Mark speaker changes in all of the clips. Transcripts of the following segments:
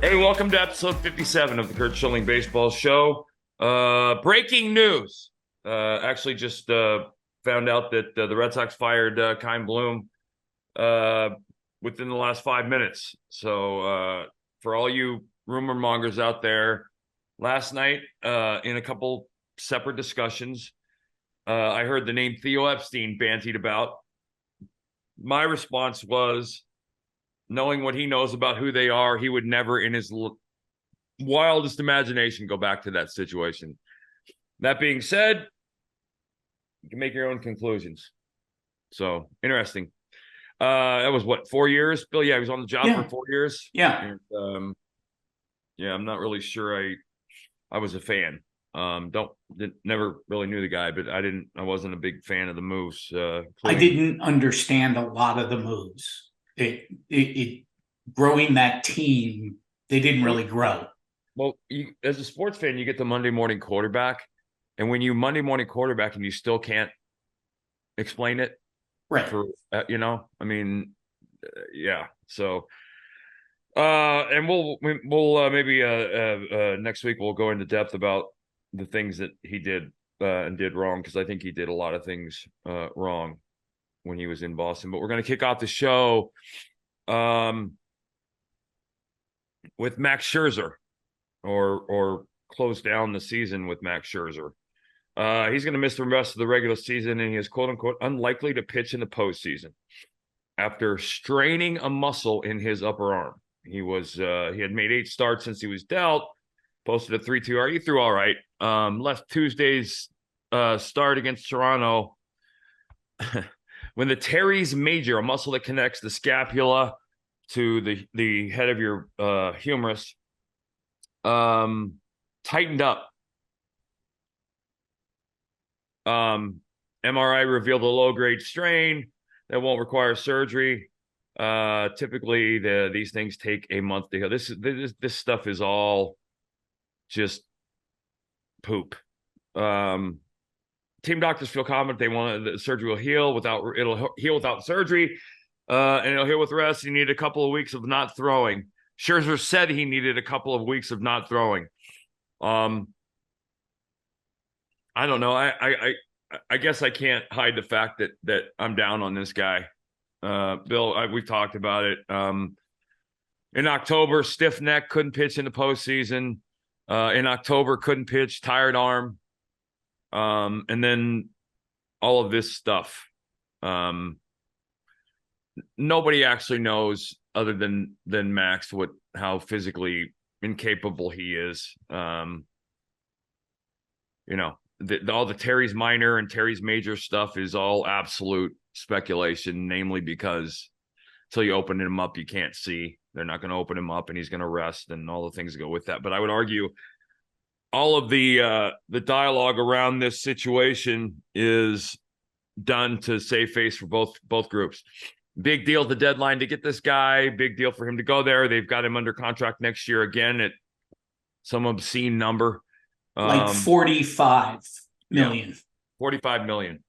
Speaker 1: Hey, welcome to episode 57 of the Curt Schilling Baseball Show. Breaking news. Actually just found out that the Red Sox fired Chaim Bloom within the last 5 minutes. So for all you rumor mongers out there, last night in a couple separate discussions, I heard the name Theo Epstein bantied about. My response was, knowing what he knows about who they are, he would never in his wildest imagination go back to that situation. That being said, you can make your own conclusions. So interesting. That was what, 4 years, Bill? Yeah, he was on the job for 4 years.
Speaker 2: Yeah.
Speaker 1: And, yeah, I'm not really sure I was a fan. Never really knew the guy, but I wasn't a big fan of the moves.
Speaker 2: I didn't understand a lot of the moves. It growing that team, they didn't really grow.
Speaker 1: Well, as a sports fan, you get the Monday morning quarterback, and when you Monday morning quarterback and you still can't explain it,
Speaker 2: Right.
Speaker 1: for I mean, yeah. So, and we'll maybe next week we'll go into depth about the things that he did and did wrong, because I think he did a lot of things wrong when he was in Boston. But we're going to kick off the show with Max Scherzer, or close down the season with Max Scherzer. He's going to miss the rest of the regular season, and he is quote unquote unlikely to pitch in the postseason after straining a muscle in his upper arm. He had made 8 starts since he was dealt, posted a 3.2 ERA. He threw all right. Left Tuesday's start against Toronto when the teres major, a muscle that connects the scapula to the head of your humerus, tightened up. MRI revealed a low-grade strain that won't require surgery. Typically, these things take a month to heal. This stuff is all just poop. Team doctors feel confident the surgery will heal it'll heal without surgery, and it'll heal with rest. He needed a couple of weeks of not throwing. Scherzer said he needed a couple of weeks of not throwing. I don't know. I guess I can't hide the fact that I'm down on this guy. Bill, we've talked about it. In October, stiff neck, couldn't pitch in the postseason. In October, couldn't pitch, tired arm. And then all of this stuff. Nobody actually knows, other than Max, how physically incapable he is. All the teres minor and teres major stuff is all absolute speculation, namely because until you open him up, you can't see. They're not going to open him up, and he's going to rest, and all the things that go with that. But I would argue all of the dialogue around this situation is done to save face for both groups. Big deal, the deadline to get this guy. Big deal for him to go there. They've got him under contract next year again at some obscene number.
Speaker 2: Like 45 million.
Speaker 1: Yeah, 45 million.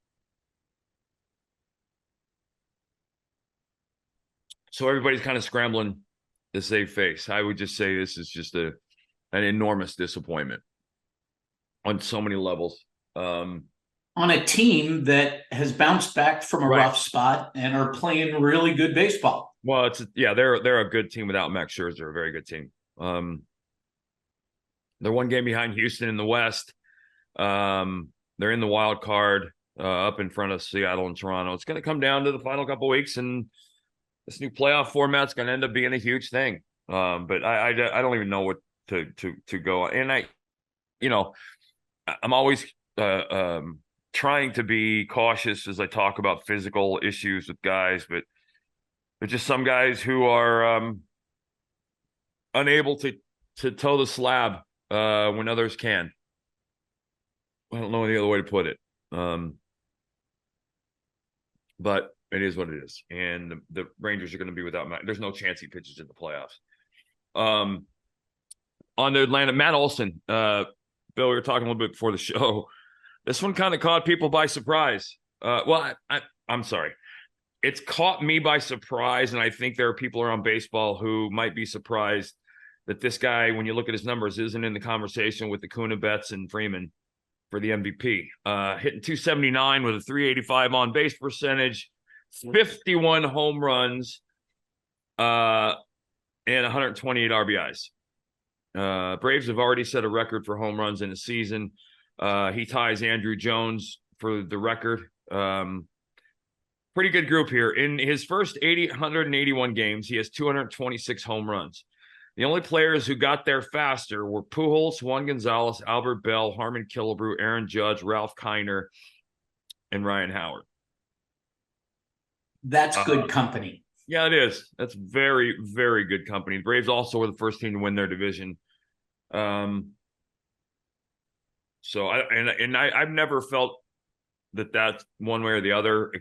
Speaker 1: So everybody's kind of scrambling to save face. I would just say this is just an enormous disappointment on so many levels.
Speaker 2: On a team that has bounced back from a rough spot and are playing really good baseball.
Speaker 1: Well, they're a good team without Max Scherzer, a very good team. They're one game behind Houston in the West. They're in the wild card, up in front of Seattle and Toronto. It's going to come down to the final couple of weeks, and this new playoff format's going to end up being a huge thing. But I don't even know what to go. And I'm always trying to be cautious as I talk about physical issues with guys, but there's just some guys who are unable to toe the slab when others can. I don't know any other way to put it. But it is what it is. And the Rangers are going to be without Matt. There's no chance he pitches in the playoffs. On to Atlanta, Matt Olson. Bill, we were talking a little bit before the show. This one kind of caught people by surprise. I'm sorry. It's caught me by surprise, and I think there are people around baseball who might be surprised that this guy, when you look at his numbers, isn't in the conversation with the Kuna, Betts, and Freeman for the MVP. Hitting 279 with a 385 on base percentage, 51 home runs, and 128 RBIs. Braves have already set a record for home runs in a season. He ties Andrew Jones for the record. Pretty good group here. In his first 181 games, he has 226 home runs. The only players who got there faster were Pujols, Juan Gonzalez, Albert Bell, Harmon Killebrew, Aaron Judge, Ralph Kiner, and Ryan Howard.
Speaker 2: That's good company.
Speaker 1: Yeah, it is. That's very, very good company. The Braves also were the first team to win their division. I've never felt that that's one way or the other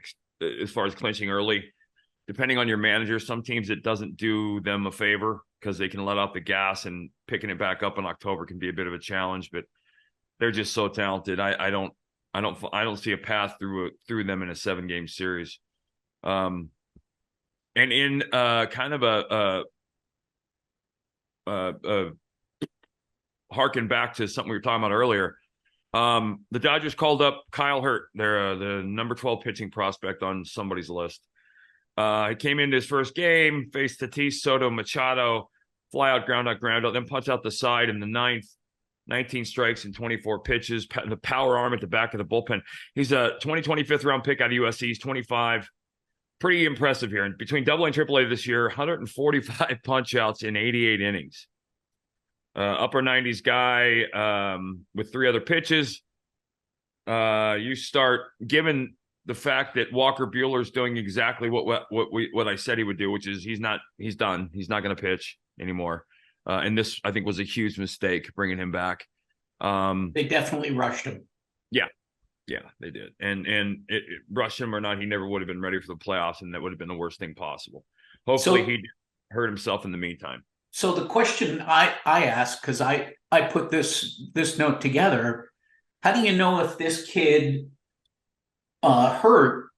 Speaker 1: as far as clinching early. Depending on your manager, some teams it doesn't do them a favor because they can let off the gas, and picking it back up in October can be a bit of a challenge. But they're just so talented. I don't see a path through them in a 7-game series. And in kind of a harken back to something we were talking about earlier, the Dodgers called up Kyle Hurt. They're the number 12 pitching prospect on somebody's list. He came into his first game, faced Tatis, Soto, Machado, fly out, ground out, then punch out the side in the ninth, 19 strikes and 24 pitches, the power arm at the back of the bullpen. He's a 2020 fifth-round pick out of USC. He's 25. Pretty impressive here. And between AA and AAA this year, 145 punch-outs in 88 innings. Upper 90s guy with 3 other pitches. You start, given the fact that Walker Buehler's doing exactly what I said he would do, which is he's done. He's not going to pitch anymore. And this, I think, was a huge mistake bringing him back.
Speaker 2: They definitely rushed him.
Speaker 1: Yeah, they did. And it rushed him or not, he never would have been ready for the playoffs, and that would have been the worst thing possible. Hopefully he hurt himself in the meantime.
Speaker 2: So the question I asked, because I put this note together, how do you know if this kid Hurt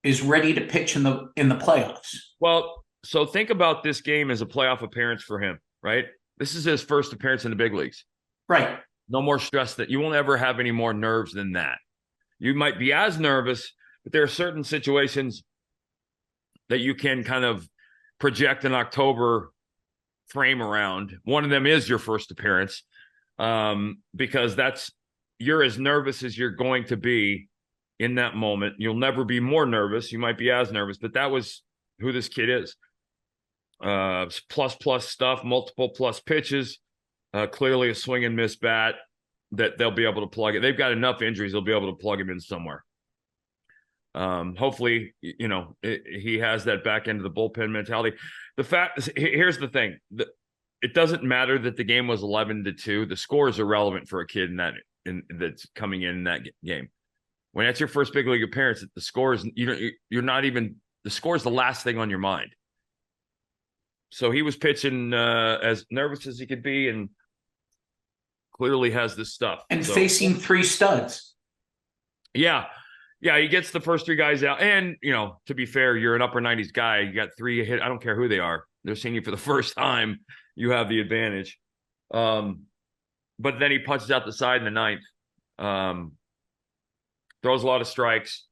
Speaker 2: is ready to pitch in the playoffs?
Speaker 1: Well, so think about this game as a playoff appearance for him, right? This is his first appearance in the big leagues.
Speaker 2: Right.
Speaker 1: No more stress. That you won't ever have any more nerves than that. You might be as nervous, but there are certain situations that you can kind of project an October frame around. One of them is your first appearance, because you're as nervous as you're going to be in that moment. You'll never be more nervous. You might be as nervous, but that was who this kid is. Plus stuff, multiple plus pitches, clearly a swing and miss bat that they'll be able to plug it. They've got enough injuries. They'll be able to plug him in somewhere. Hopefully, he has that back end of the bullpen mentality. Here's the thing. It doesn't matter that the game was 11-2. The score is irrelevant for a kid that's coming in that game. When that's your first big league appearance, the score is the score is the last thing on your mind. So he was pitching as nervous as he could be, and clearly has this stuff.
Speaker 2: And facing 3 studs.
Speaker 1: Yeah, he gets the first 3 guys out. And, to be fair, you're an upper 90s guy. You got 3 hit. I don't care who they are. They're seeing you for the first time. You have the advantage. But then he punches out the side in the ninth. Throws a lot of strikes.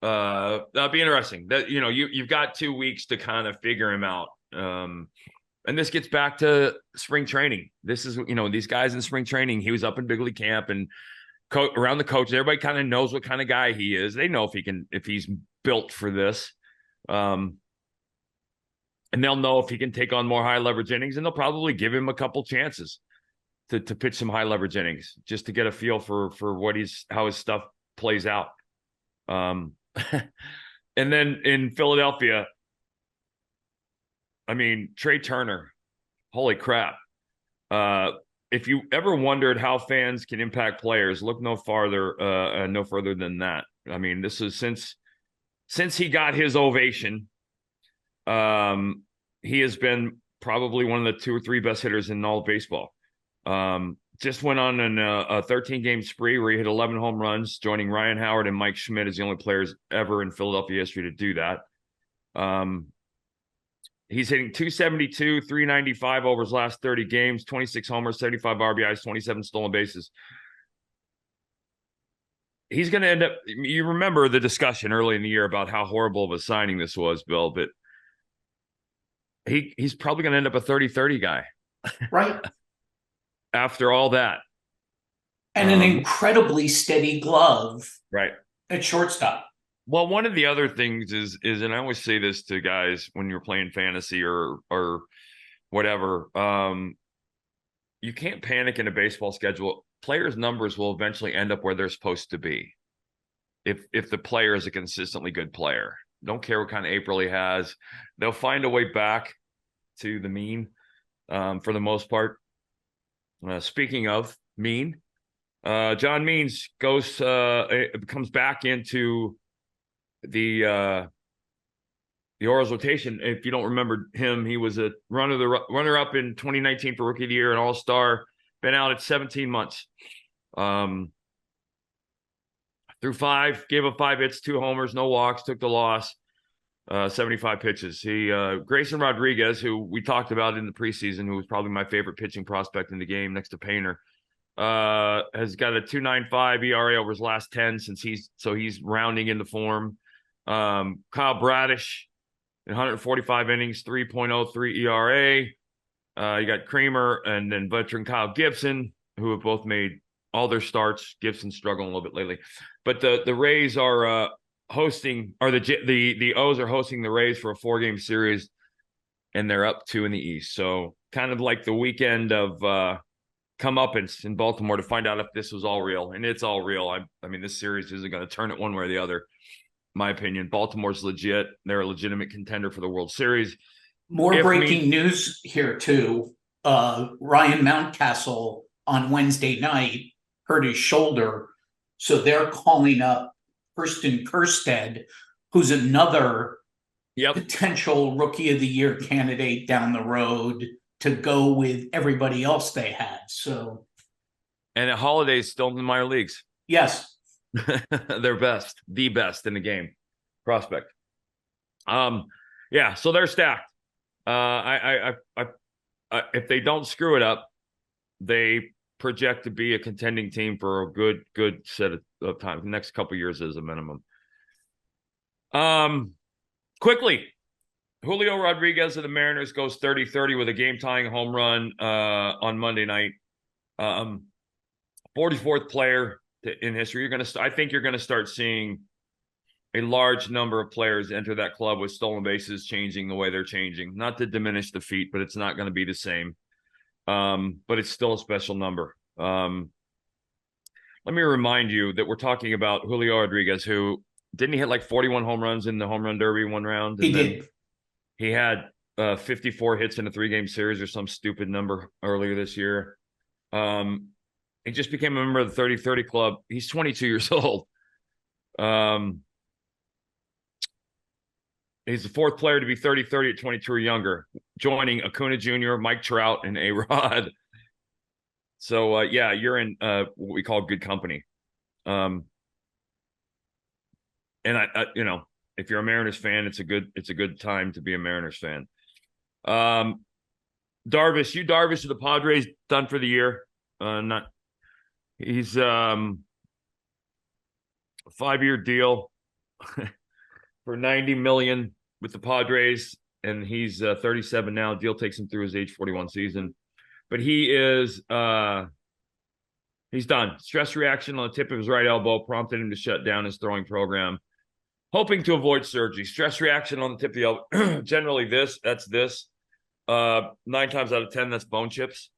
Speaker 1: That'll be interesting. That you've got 2 weeks to kind of figure him out. And this gets back to spring training. This is, these guys in spring training, he was up in big league camp and around the coaches. Everybody kind of knows what kind of guy he is. They know if he's built for this. And they'll know if he can take on more high leverage innings, and they'll probably give him a couple chances to pitch some high leverage innings just to get a feel for how his stuff plays out. And then in Philadelphia, Trey Turner, holy crap. If you ever wondered how fans can impact players, look no further than that. This is since he got his ovation, he has been probably one of the 2 or 3 best hitters in all of baseball. Just went on a 13-game spree where he hit 11 home runs, joining Ryan Howard and Mike Schmidt as the only players ever in Philadelphia history to do that. He's hitting 272, 395 over his last 30 games, 26 homers, 75 RBIs, 27 stolen bases. He's going to end up, you remember the discussion early in the year about how horrible of a signing this was, Bill, but he's probably going to end up a 30-30 guy.
Speaker 2: Right.
Speaker 1: After all that.
Speaker 2: And an incredibly steady glove.
Speaker 1: Right.
Speaker 2: At shortstop.
Speaker 1: Well, one of the other things is, and I always say this to guys when you're playing fantasy or whatever, you can't panic in a baseball schedule. Players' numbers will eventually end up where they're supposed to be. If the player is a consistently good player, don't care what kind of April he has, they'll find a way back to the mean for the most part. Speaking of mean, John Means comes back into the Orioles rotation. If you don't remember him, he was a runner-up in 2019 for Rookie of the Year, an All-Star. Been out at 17 months. Threw 5, gave up 5 hits, 2 homers, no walks, took the loss. 75 pitches. Grayson Rodriguez, who we talked about in the preseason, who was probably my favorite pitching prospect in the game next to Painter, has got a 2.95 ERA over his last 10 since he's rounding into form. Kyle Bradish in 145 innings, 3.03 ERA. You got Creamer and then veteran Kyle Gibson, who have both made all their starts. Gibson's struggling a little bit lately, but the Rays are hosting, or the O's are hosting the Rays for a 4-game series, and they're up 2 in the East. So kind of like the weekend of comeuppance in Baltimore to find out if this was all real, and it's all real. I mean, this series isn't going to turn it one way or the other. My opinion, Baltimore's legit. They're a legitimate contender for the World Series.
Speaker 2: More breaking news here too. Ryan Mountcastle on Wednesday night hurt his shoulder, so they're calling up Kirsten Kerstead, who's another potential Rookie of the Year candidate down the road, to go with everybody else they had. So,
Speaker 1: and at Holiday's still in the minor leagues.
Speaker 2: Yes.
Speaker 1: They're the best in the game prospect. Yeah, so they're stacked. If they don't screw it up, they project to be a contending team for a good set of time. The next couple of years is a minimum. Quickly, Julio Rodriguez of the Mariners goes 30-30 with a game-tying home run on Monday night. 44th player in history. I think you're going to start seeing a large number of players enter that club with stolen bases changing the way they're changing. Not to diminish the feat, but it's not going to be the same. But it's still a special number. Let me remind you that we're talking about Julio Rodriguez, who didn't he hit like 41 home runs in the home run derby one round?
Speaker 2: He did.
Speaker 1: He had 54 hits in a 3-game series or some stupid number earlier this year. He just became a member of the 30-30 club. He's 22 years old. He's the 4th player to be 30-30 at 22 or younger, joining Acuna Jr., Mike Trout, and A-Rod. So, yeah, you're in what we call good company. And I if you're a Mariners fan, it's a good time to be a Mariners fan. Darvish of the Padres, done for the year. He's a 5-year deal for $90 million with the Padres, and he's 37 now. Deal takes him through his age 41 season, but he is he's done. Stress reaction on the tip of his right elbow prompted him to shut down his throwing program, hoping to avoid surgery. Stress reaction on the tip of the elbow. Generally, that's this. 9 times out of 10, that's bone chips.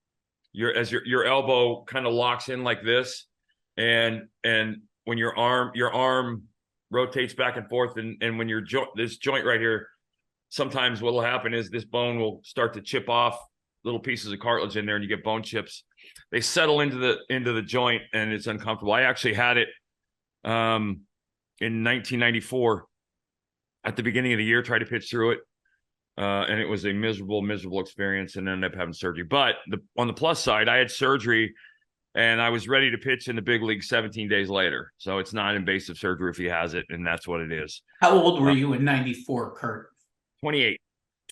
Speaker 1: Your elbow kind of locks in like this, and when your arm rotates back and forth, and when this joint right here, sometimes what will happen is this bone will start to chip off little pieces of cartilage in there, and you get bone chips. They settle into the joint, and it's uncomfortable. I actually had it in 1994 at the beginning of the year, tried to pitch through it. And it was a miserable experience, and ended up having surgery. But on the plus side, I had surgery, and I was ready to pitch in the big league 17 days later. So it's not invasive surgery if he has it, and that's what it is.
Speaker 2: How old were you in 94, Curt?
Speaker 1: 28.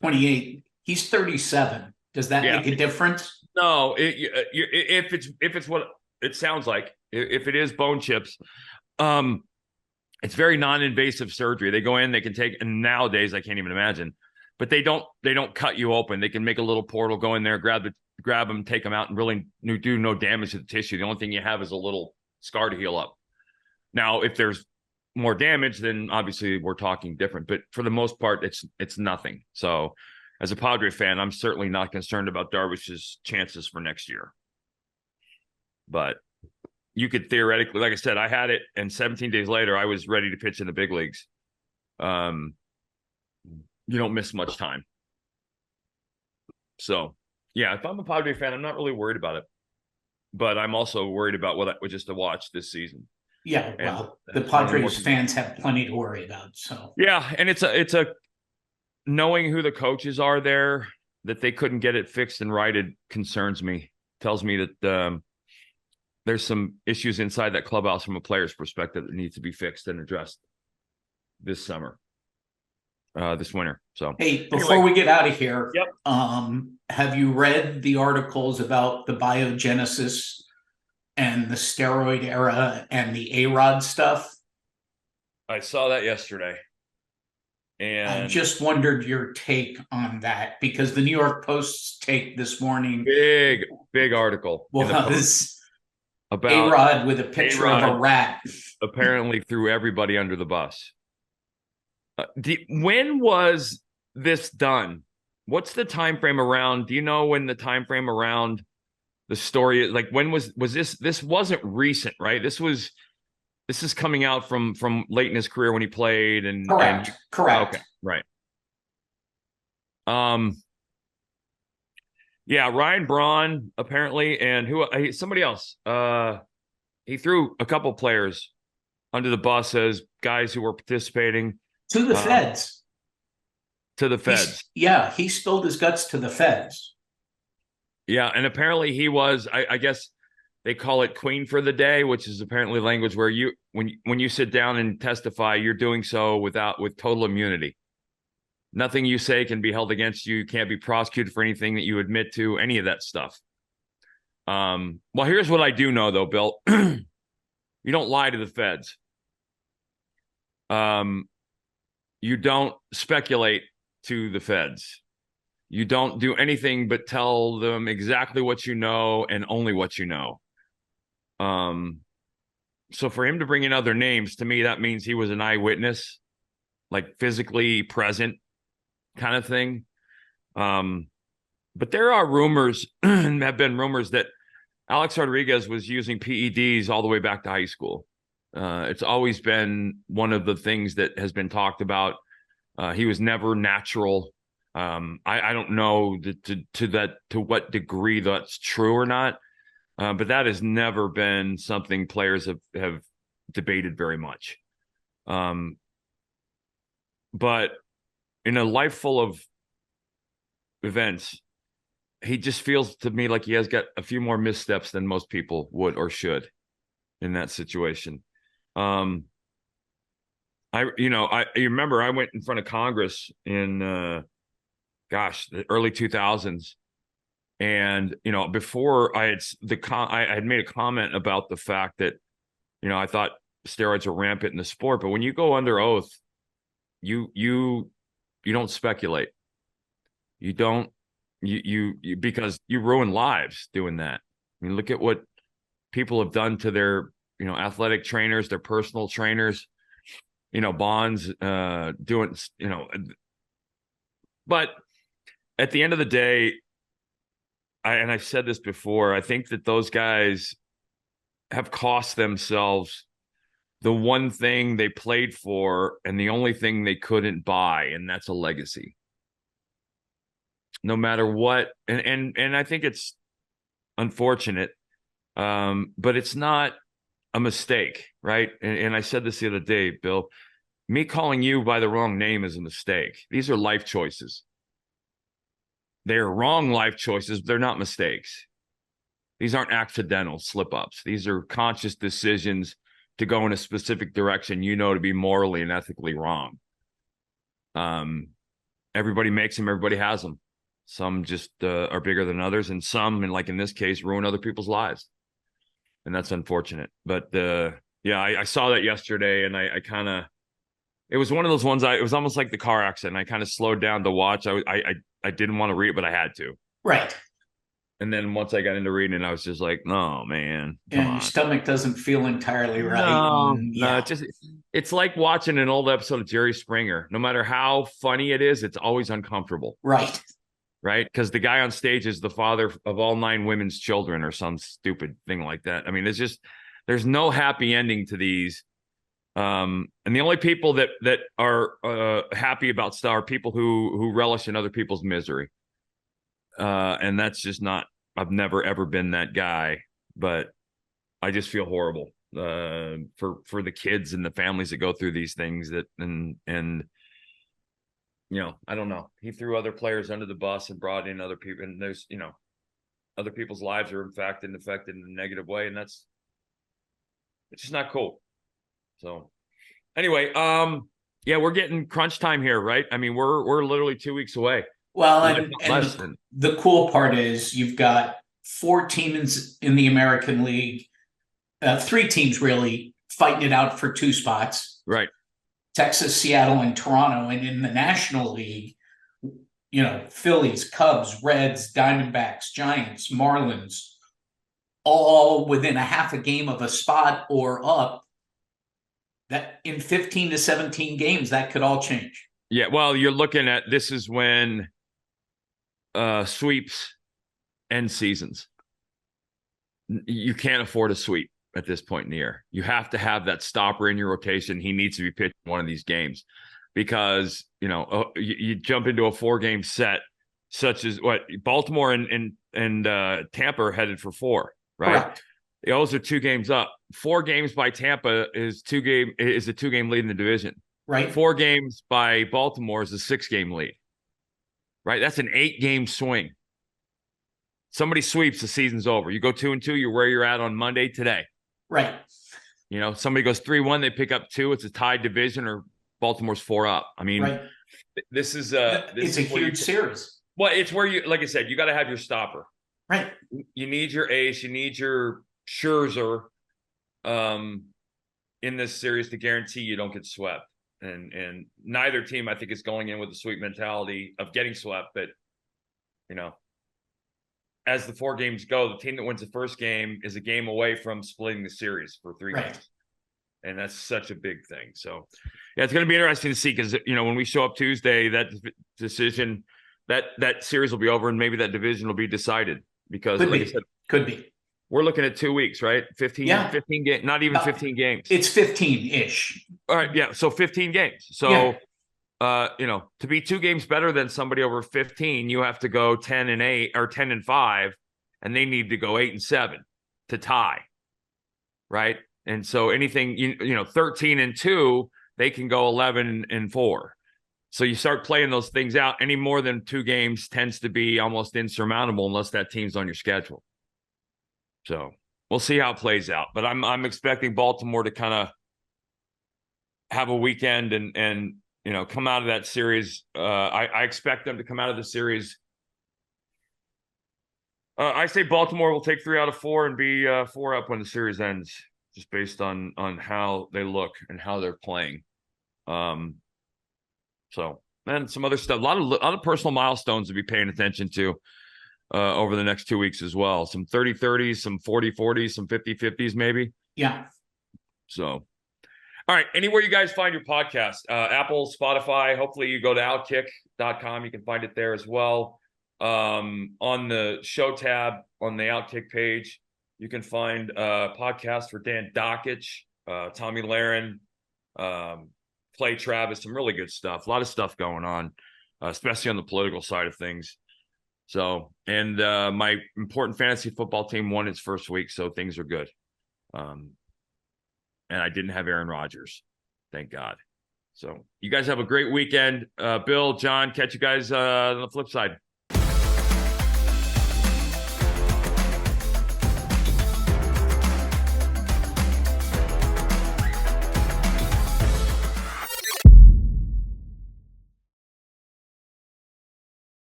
Speaker 2: 28. He's 37. Does that
Speaker 1: Yeah.
Speaker 2: make a difference?
Speaker 1: No, if it's what it sounds like, if it is bone chips, it's very non-invasive surgery. They go in, they can take, and nowadays I can't even imagine, but they don't cut you open. They can make a little portal, go in there, grab them, take them out, and really do no damage to the tissue. The only thing you have is a little scar to heal up. Now, if there's more damage, then obviously we're talking different. But for the most part, it's nothing. So, as a Padre fan, I'm certainly not concerned about Darvish's chances for next year. But you could theoretically, like I said, I had it, and 17 days later, I was ready to pitch in the big leagues. You don't miss much time. So, yeah, if I'm a Padre fan, I'm not really worried about it. But I'm also worried about what I was just to watch this season.
Speaker 2: Yeah, well, the Padres fans have plenty to worry about. So
Speaker 1: yeah, and it's a knowing who the coaches are there, that they couldn't get it fixed and righted concerns me. Tells me that there's some issues inside that clubhouse from a player's perspective that needs to be fixed and addressed this summer, this winter. So,
Speaker 2: hey, before we get out of here,
Speaker 1: yep.
Speaker 2: Have you read the articles about the biogenesis and the steroid era and the A-Rod stuff?
Speaker 1: I saw that yesterday. And
Speaker 2: I just wondered your take on that, because the New York Post's take this morning,
Speaker 1: big article,
Speaker 2: was
Speaker 1: about
Speaker 2: A-Rod with a picture of a rat.
Speaker 1: Apparently threw everybody under the bus. When was this done? What's the time frame around? Do you know when the time frame around the story, like when was this wasn't recent, right? This is coming out from late in his career when he played and
Speaker 2: correct.
Speaker 1: Okay, right. Yeah, Ryan Braun apparently, and somebody else. He threw a couple players under the bus as guys who were participating
Speaker 2: to the feds.
Speaker 1: To the feds.
Speaker 2: He spilled his guts to the feds.
Speaker 1: Yeah, and apparently he was, I guess they call it queen for the day, which is apparently language where when you sit down and testify, you're doing so with total immunity. Nothing you say can be held against you. You can't be prosecuted for anything that you admit to, any of that stuff. Well, here's what I do know, though, Bill. You don't lie to the feds. You don't speculate to the feds. You don't do anything but tell them exactly what you know and only what you know. So for him to bring in other names, to me, that means he was an eyewitness, like physically present kind of thing. But there are rumors, and have been rumors, that Alex Rodriguez was using PEDs all the way back to high school. It's always been one of the things that has been talked about. He was never natural. I don't know to what degree that's true or not, but that has never been something players have debated very much. But in a life full of events, he just feels to me like he has got a few more missteps than most people would or should in that situation. I remember I went in front of Congress in the early 2000s, and before I had made a comment about the fact that I thought steroids are rampant in the sport, but when you go under oath, you don't speculate. You don't you because you ruin lives doing that. I mean, look at what people have done to their athletic trainers, their personal trainers. Bonds doing, but at the end of the day, I've said this before, I think that those guys have cost themselves the one thing they played for and the only thing they couldn't buy, and that's a legacy. No matter what, and I think it's unfortunate, but it's not a mistake, right? And I said this the other day, Bill, me calling you by the wrong name is a mistake. These are life choices. They're wrong life choices, but they're not mistakes. These aren't accidental slip-ups. These are conscious decisions to go in a specific direction to be morally and ethically wrong. everybody makes them, everybody has them. Some just are bigger than others, and some, and like in this case, ruin other people's lives. And that's unfortunate. But yeah, I saw that yesterday, and I kind of, it was one of those ones. It was almost like the car accident. I kind of slowed down to watch. I didn't want to read it, but I had to.
Speaker 2: Right.
Speaker 1: And then once I got into reading, I was just like, "Oh man, come
Speaker 2: And your
Speaker 1: on."
Speaker 2: stomach doesn't feel entirely right.
Speaker 1: No,
Speaker 2: And
Speaker 1: no,
Speaker 2: yeah.
Speaker 1: it's like watching an old episode of Jerry Springer. No matter how funny it is, it's always uncomfortable.
Speaker 2: Right.
Speaker 1: Right? Because the guy on stage is the father of all 9 women's children or some stupid thing like that. I mean, there's no happy ending to these. And the only people that are happy about stuff are people who relish in other people's misery. And that's just not, I've never ever been that guy, but I just feel horrible for the kids and the families that go through these things and I don't know. He threw other players under the bus and brought in other people, and there's other people's lives are in fact affected in a negative way, and it's just not cool. So anyway, yeah, we're getting crunch time here, right? I mean, we're literally 2 weeks away.
Speaker 2: Well, and the cool part is you've got 4 teams in the American League, 3 teams really fighting it out for 2 spots.
Speaker 1: Right.
Speaker 2: Texas, Seattle, and Toronto. And in the National League, Phillies, Cubs, Reds, Diamondbacks, Giants, Marlins, all within a half a game of a spot or up. That in 15 to 17 games, that could all change.
Speaker 1: Yeah, well, you're looking at, this is when sweeps end seasons. You can't afford a sweep at this point in the year. You have to have that stopper in your rotation. He needs to be pitching one of these games because, you jump into a 4-game set, such as what Baltimore and Tampa are headed for 4, right?
Speaker 2: Correct.
Speaker 1: Those are 2 games up. 4 games by Tampa is a 2-game lead in the division.
Speaker 2: Right.
Speaker 1: 4 games by Baltimore is a 6-game lead. Right? That's an 8-game swing. Somebody sweeps, the season's over. You go 2-2, you're where you're at on Monday today.
Speaker 2: Right.
Speaker 1: Somebody goes 3-1, they pick up 2. It's a tied division, or Baltimore's 4 up. I mean,
Speaker 2: right.
Speaker 1: This is
Speaker 2: it's a huge series.
Speaker 1: Well, it's where you, like I said, you got to have your stopper.
Speaker 2: Right.
Speaker 1: You need your ace. You need your Scherzer in this series to guarantee you don't get swept. And neither team, I think, is going in with the sweep mentality of getting swept. But, as the 4 games go, the team that wins the first game is a game away from splitting the series for 3 games. And that's such a big thing. So, yeah, it's going to be interesting to see because, when we show up Tuesday, that decision, that series will be over and maybe that division will be decided because, I said,
Speaker 2: could be.
Speaker 1: We're looking at 2 weeks, right? 15 games, not even 15 games.
Speaker 2: It's 15-ish.
Speaker 1: All right, yeah, so 15 games. So, to be 2 games better than somebody over 15, you have to go 10-8 or 10-5, and they need to go 8-7 to tie, right? And so anything, 13-2, they can go 11-4. So you start playing those things out. Any more than 2 games tends to be almost insurmountable unless that team's on your schedule. So we'll see how it plays out. But I'm expecting Baltimore to kind of have a weekend and come out of that series. I expect them to come out of the series. I say Baltimore will take 3 out of 4 and be 4 up when the series ends, just based on how they look and how they're playing. So, and some other stuff, a lot of personal milestones to be paying attention to over the next 2 weeks as well. Some 30-30s, some 40-40s, some 50-50s maybe.
Speaker 2: Yeah.
Speaker 1: So, all right. Anywhere you guys find your podcast, Apple, Spotify, hopefully you go to OutKick.com. You can find it there as well. On the show tab on the OutKick page, you can find a podcast for Dan Dockich, Tommy Lahren, Clay Travis, some really good stuff. A lot of stuff going on, especially on the political side of things. So, and my important fantasy football team won its first week, so things are good. And I didn't have Aaron Rodgers, thank God. So, you guys have a great weekend. Bill, John, catch you guys on the flip side.